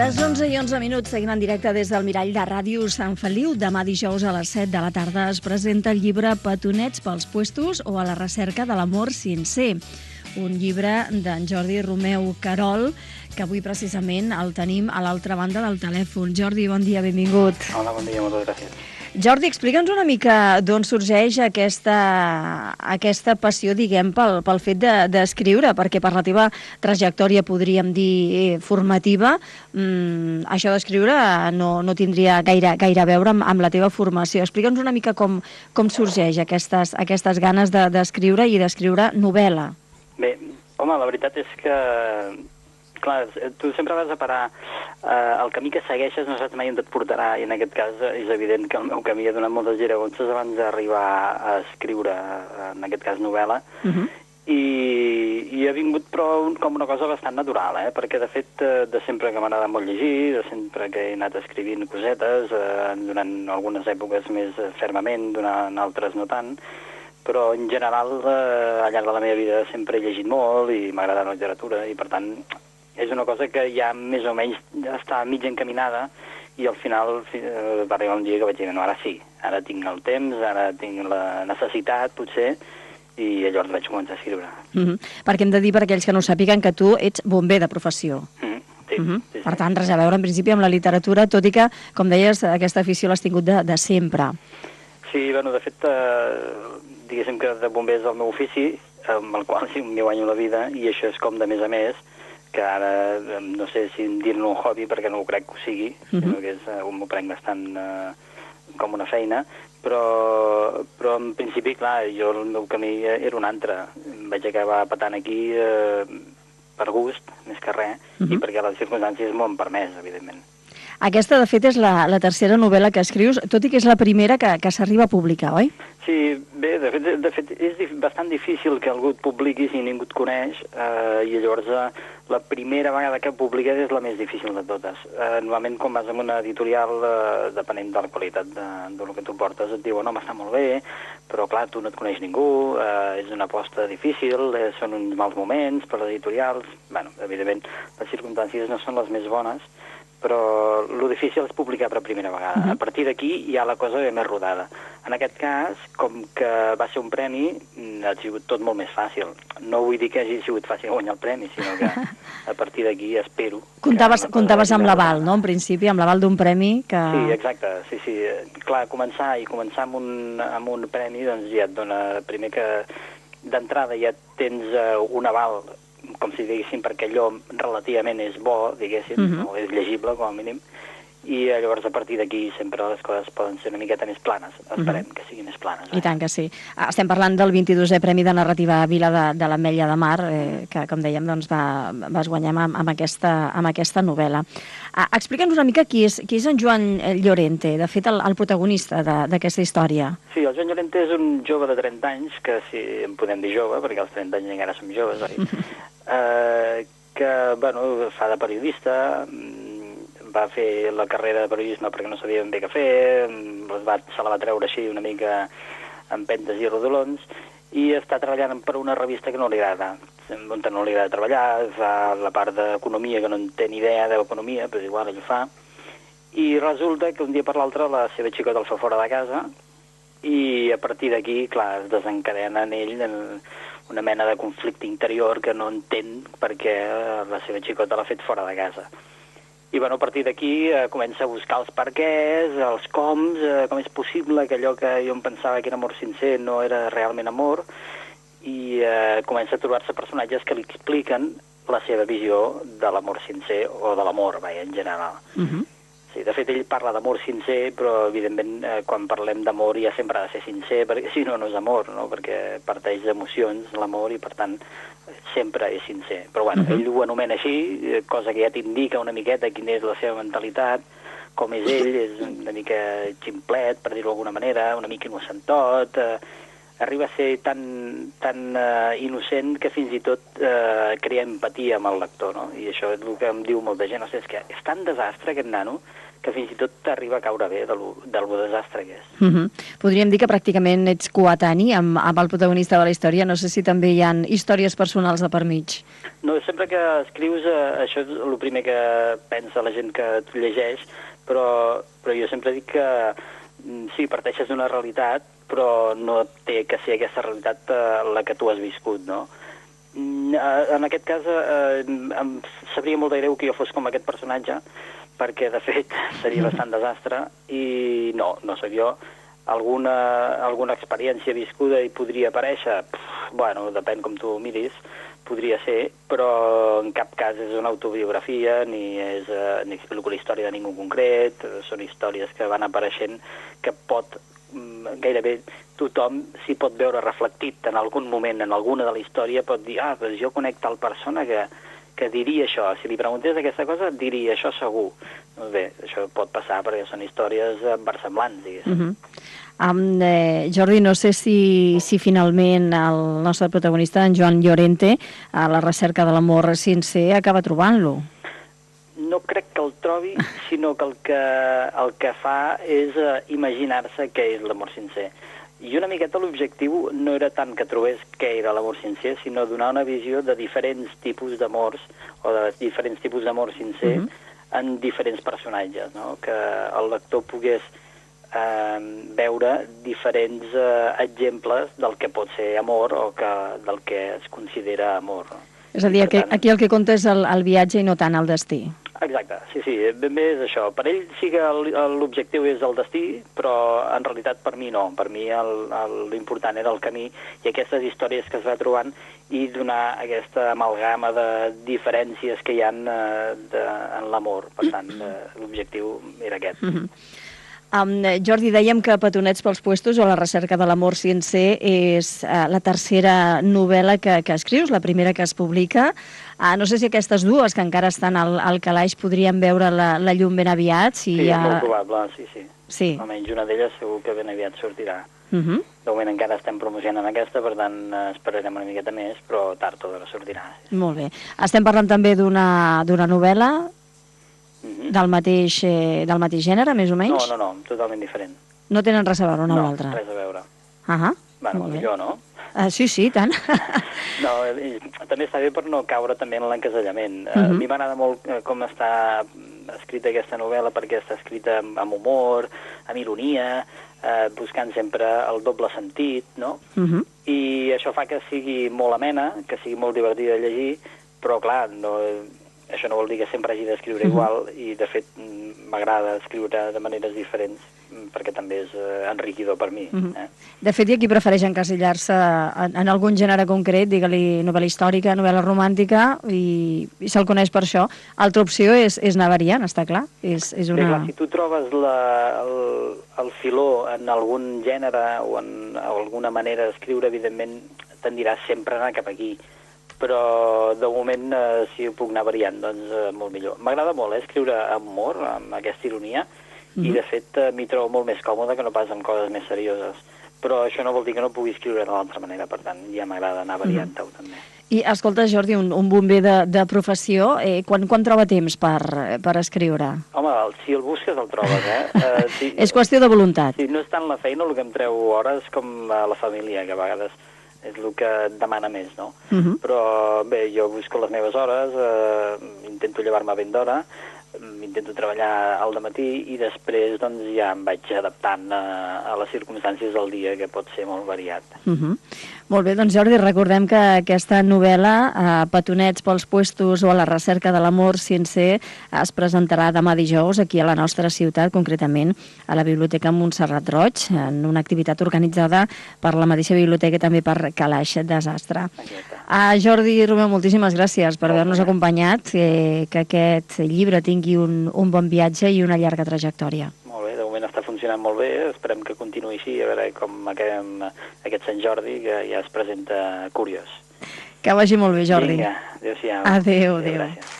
Les 11:11, seguint en directe des del Mirall de Ràdio Sant Feliu. Demà dijous a les 7 de la tarda es presenta el llibre Petonets pels puestos o a la recerca de l'amor sincer. Un llibre d'en Jordi Romeu Querol, que avui precisament el tenim a l'altra banda del telèfon. Jordi, bon dia, benvingut. Hola, bon dia, moltes gràcies. Jordi, explica'ns una mica d'on sorgeix aquesta passió, diguem, pel fet d'escriure, perquè per la teva trajectòria, podríem dir, formativa, això d'escriure no tindria gaire a veure amb la teva formació. Explica'ns una mica com sorgeix aquestes ganes d'escriure i d'escriure novel·la. Bé, home, la veritat és que, clar, tu sempre vas a parar, el camí que segueixes no saps mai on et portarà, i en aquest cas és evident que el meu camí ha donat moltes giragonses abans d'arribar a escriure, en aquest cas novel·la, i ha vingut però com una cosa bastant natural, perquè de fet de sempre que m'ha agradat molt llegir, de sempre que he anat escrivint cosetes, durant algunes èpoques més fermament, durant altres no tant, però en general al llarg de la meva vida sempre he llegit molt i m'ha agradat la literatura, i per tant és una cosa que ja més o menys està mig encaminada, i al final va arribar un dia que vaig dir, no, ara sí, ara tinc el temps, ara tinc la necessitat, potser, i llavors vaig començar a escriure. Perquè hem de dir, per aquells que no ho sàpiguen, que tu ets bomber de professió. Sí. Per tant, res a veure, en principi, amb la literatura, tot i que, com deies, aquesta afició l'has tingut de sempre. Sí, bueno, de fet, diguéssim que de bomber és el meu ofici, amb el qual sí, m'hi guanyo la vida, i això és com de més a més, que ara no sé si dir-ne un hobby, perquè no ho crec que ho sigui, sinó que m'ho prenc bastant com una feina, però en principi, clar, jo el meu camí era un altre. Vaig acabar patant aquí per gust, més que res, i perquè les circumstàncies m'ho han permès, evidentment. Aquesta, de fet, és la tercera novel·la que escrius, tot i que és la primera que s'arriba a publicar, oi? Sí, bé, de fet és bastant difícil que algú et publiqui si ningú et coneix, i llavors la primera vegada que publiques és la més difícil de totes. Normalment, quan vas a una editorial, depenent de la qualitat del que tu portes, et diuen, home, està molt bé, però clar, tu no et coneix ningú, és una aposta difícil, són uns mals moments per les editorials. Bueno, evidentment, les circumstàncies no són les més bones, però el difícil és publicar per primera vegada. A partir d'aquí ja la cosa ve més rodada. En aquest cas, com que va ser un premi, ha sigut tot molt més fàcil. No vull dir que hagi sigut fàcil guanyar el premi, sinó que a partir d'aquí espero... Comptaves amb l'aval, no?, en principi, amb l'aval d'un premi que... Sí, exacte, sí. Clar, començar amb un premi, doncs ja et dona... Primer que d'entrada ja tens un aval, com si diguéssim, perquè allò relativament és bo, diguéssim, o és llegible, com a mínim, i llavors a partir d'aquí sempre les coses poden ser una miqueta més planes. Esperem que siguin més planes. I tant que sí. Estem parlant del 22è Premi de Narrativa Vila de l'Ametlla de Mar, que, com dèiem, doncs vas guanyar amb aquesta novel·la. Explica'ns una mica qui és en Joan Llorente, de fet, el protagonista d'aquesta història. Sí, el Joan Llorente és un jove de 30 anys, que si en podem dir jove, perquè als 30 anys encara som joves, oi? Que, bueno, fa de periodista, va fer la carrera de periodisme perquè no sabia ben bé què fer, se la va treure així una mica amb pentes i rodolons, i està treballant per una revista que no li agrada. On no li agrada treballar, fa la part d'economia, que no en té ni idea d'economia, però igual ell ho fa, i resulta que un dia per l'altre la seva xicota el fa fora de casa, i a partir d'aquí, clar, es desencadena en ell una mena de conflicte interior que no entén perquè la seva xicota l'ha fet fora de casa. I bueno, a partir d'aquí comença a buscar els perquès, els com és possible que allò que jo em pensava que era amor sincer no era realment amor, i comença a trobar-se personatges que li expliquen la seva visió de l'amor sincer, o de l'amor, en general. Sí, de fet, ell parla d'amor sincer, però, evidentment, quan parlem d'amor ja sempre ha de ser sincer, perquè si no, no és amor, no? Perquè parteix d'emocions, l'amor, i, per tant, sempre és sincer. Però, bueno, ell ho anomena així, cosa que ja t'indica una miqueta quina és la seva mentalitat, com és ell, és una mica ximplet, per dir-ho d'alguna manera, una mica innocentot, arriba a ser tan innocent que fins i tot crea empatia amb el lector, no? I això és el que em diu molta gent, és que és tan desastre aquest nano que fins i tot arriba a caure bé del desastre que és. Podríem dir que pràcticament ets coetani amb el protagonista de la història. No sé si també hi ha històries personals de per mig. No, sempre que escrius, això és el primer que pensa la gent que t'ho llegeix, però jo sempre dic que sí, parteixes d'una realitat, però no té que ser aquesta realitat la que tu has viscut, no? En aquest cas, em sabria molt de greu que jo fos com aquest personatge, perquè, de fet, seria bastant desastre, i no sóc jo. Alguna experiència viscuda hi podria aparèixer? Bueno, depèn com tu ho miris, podria ser, però en cap cas és una autobiografia, ni explico la història de ningú concret, són històries que van apareixent que gairebé tothom s'hi pot veure reflectit en algun moment, en alguna de la història, pot dir, doncs jo conec tal persona que diria això, si li preguntés aquesta cosa, diria això segur. Doncs bé, això pot passar perquè són històries versemblants, diguéssim. Jordi, no sé si finalment el nostre protagonista, en Joan Llorente, a la recerca de l'amor sincer, acaba trobant-lo. No crec que el trobi, sinó que el que fa és imaginar-se què és l'amor sincer. I una miqueta l'objectiu no era tant que trobés què era l'amor sincer, sinó donar una visió de diferents tipus d'amors, o de diferents tipus d'amor sincer en diferents personatges, no? Que el lector pogués veure diferents exemples del que pot ser amor o del que es considera amor. No? És a dir, aquí el que compta és el viatge i no tant el destí. Exacte, sí, ben bé és això. Per ell sí que l'objectiu és el destí, però en realitat per mi no. Per mi l'important era el camí i aquestes històries que es va trobant i donar aquesta amalgama de diferències que hi ha en l'amor. Per tant, l'objectiu era aquest. Jordi, dèiem que Petonets pels puestos o La recerca de l'amor sincer és la tercera novel·la que escrius, la primera que es publica. No sé si aquestes dues, que encara estan al calaix, podrien veure la llum ben aviat. Sí, és molt probable, sí. Almenys una d'elles segur que ben aviat sortirà. De moment encara estem promocionant aquesta, per tant esperarem una miqueta més, però tard o d'hora sortirà. Molt bé. Estem parlant també d'una novel·la del mateix gènere, més o menys? No, totalment diferent. No tenen res a veure una amb l'altra? No, res a veure. Bueno, millor, no? Sí, tant. No, també està bé per no caure també en l'encasellament. A mi m'agrada molt com està escrita aquesta novel·la, perquè està escrita amb humor, amb ironia, buscant sempre el doble sentit, no? I això fa que sigui molt amena, que sigui molt divertida de llegir, però clar, això no vol dir que sempre hagi d'escriure igual, i de fet m'agrada escriure de maneres diferents, perquè també és enriquidor per mi. De fet, hi ha qui prefereix encasillar-se en algun gènere concret, digue-li novel·la històrica, novel·la romàntica, i se'l coneix per això. Altra opció és anar variant, està clar. Bé, clar, si tu trobes el filó en algun gènere o en alguna manera d'escriure, evidentment tendiràs sempre a anar cap aquí. Però de moment, si ho puc anar variant, doncs molt millor. M'agrada molt escriure amb humor, amb aquesta ironia, i de fet m'hi trobo molt més còmode que no pas amb coses més serioses. Però això no vol dir que no pugui escriure de l'altra manera, per tant, ja m'agrada anar variant-ho també. I escolta, Jordi, un bomber de professió, quan troba temps per escriure? Home, si el busques el trobes, És qüestió de voluntat. Sí, no és tant la feina el que em treu hores com la família, que a vegades és el que et demana més, no? Però bé, jo busco les meves hores, intento llevar-me ben d'hora, intento treballar al dematí i després doncs ja em vaig adaptant a les circumstàncies del dia, que pot ser molt variat. Molt bé, doncs Jordi, recordem que aquesta novel·la, Petonets pels puestos o La recerca de l'amor sincer, es presentarà demà dijous aquí a la nostra ciutat, concretament a la Biblioteca Montserrat Roig, en una activitat organitzada per la mateixa biblioteca i també per Calaix Desastre. Jordi Romeu, moltíssimes gràcies per haver-nos acompanyat, que aquest llibre tingui un bon viatge i una llarga trajectòria. Molt bé, de moment està funcionant molt bé, esperem que continuï així, a veure com acabem aquest Sant Jordi, que ja es presenta curiós. Que vagi molt bé, Jordi. Vinga, adéu-siau. Adéu. Gràcies.